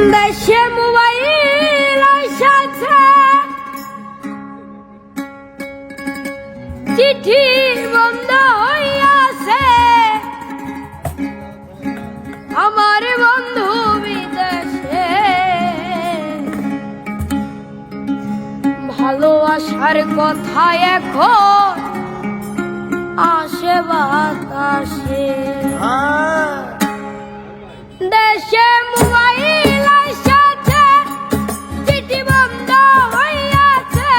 দেশে মোবাইল আইসাছে, চিঠি বন্ধ হইয়াছে, আমার বন্ধু বিদেশে। ভালোবাসার কথা এখন আসে বাতাসে। দেশে মোবাইল আইসাছে, চিঠি বন্ধ হইয়াছে।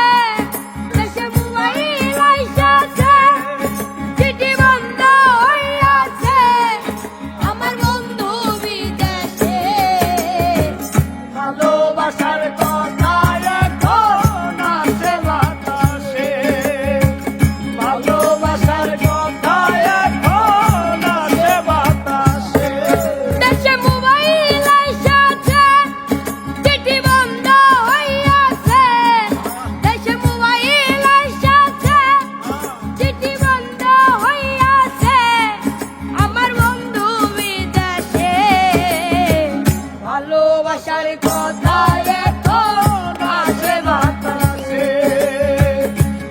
দেশে মোবাইল আইসাছে, চিঠি বন্ধ হইয়াছে, আমার বন্ধু বিদেশে। ভালোবাসার কথা এখন আসে বাতাসে। ভালোবাসার কথা এখন আসে বাতাসে। দেশে মোবাইল আইসাছে, চিঠি বন্ধ হইয়াছে। দেশে মোবাইল আইসাছে, চিঠি বন্ধ হইয়াছে, আমার বন্ধু বিদেশে। ভালোবাসার কথা এখন আসে বাতাসে।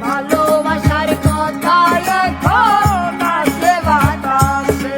ভালোবাসার কথা এখন আসে বাতাসে।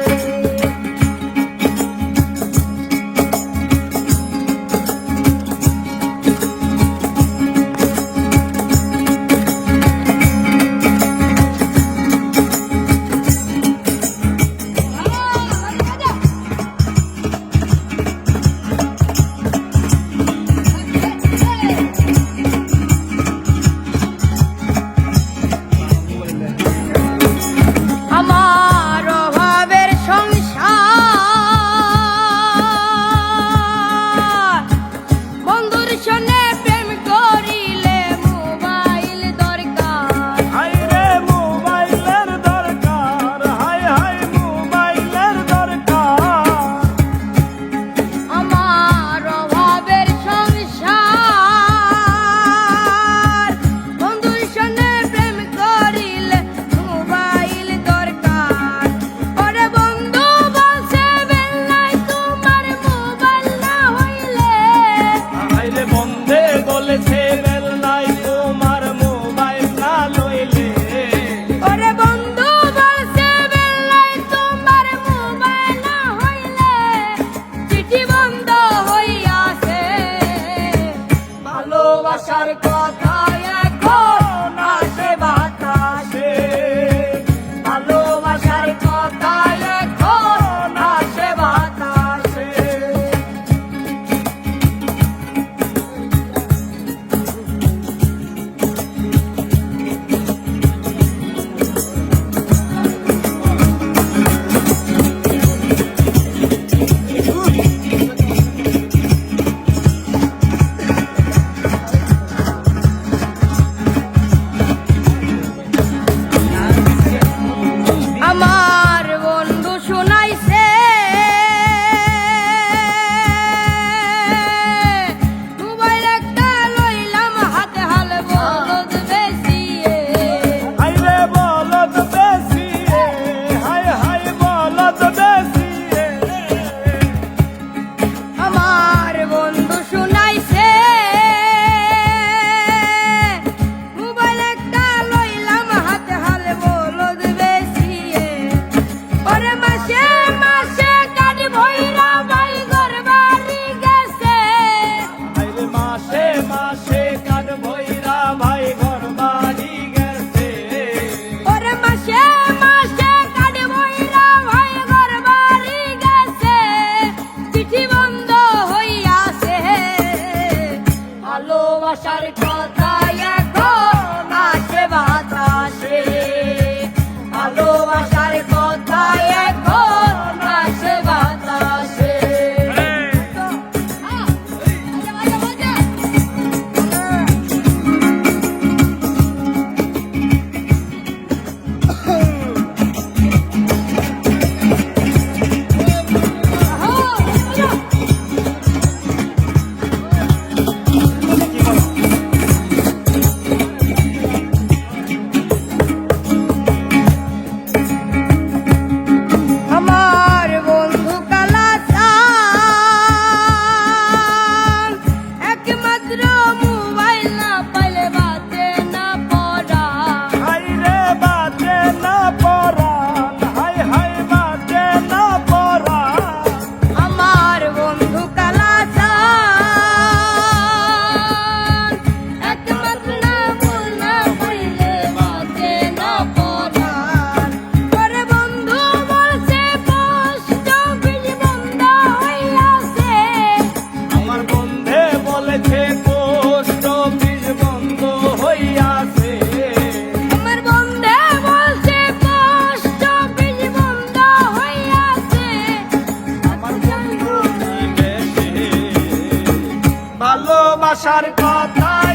আমার অভাবের সংসার, বন্ধুর সঙ্গে প্রেম করিলে মোবাইল দরকার। হায় রে মোবাইলের দরকার, হায় হায় মোবাইলের দরকার। আমার অভাবের সংসার, বন্ধুর সঙ্গে প্রেম করিলে মোবাইল দরকার। ওরে বন্ধু বলছে বেলায় তোমার মোবাইল না হইলে। হায় রে বন্ধে বলেছে বেলায় তোমার মোবাইল না লইলে। ওরে বন্ধু বলছে বেলায় তোমার মোবাইল না হইলে, চিঠি বন্ধ হইয়াছে। ভালোবাসার কথা এখন আসে বাতাসে। ভালোবাসার কথা এখন আসে বাতাসে। আমার বন্ধু শুনাইছে, মোবাইল একটা লইলাম হাতে হাল বলদ বেশিয়ে। হায় রে বলদ বেশিয়ে, হায় হায় বলদ বেশিয়ে। আমার বন্ধু শুনাইছে, মোবাইল একটা লইলাম হাতে হাল বলদ বেশিয়ে। ওরে মাসে মাসে কাটি ভৈরা ভাই ঘর বাড়ি গেছে। হায় রে মাসে মাসে কাঠ ভৈরা ভাই ঘর বাড়ি গেছে। ওরে মাসে মাসে কাটি ভৈরা ভাই ঘর বাড়ি গেছে, চিঠি বন্ধ হইয়াছে। ভালোবাসার কথা এখন আসে বাতাসে। ভালোবাসার কথা এখন আসে বাতাসে। আসার কথা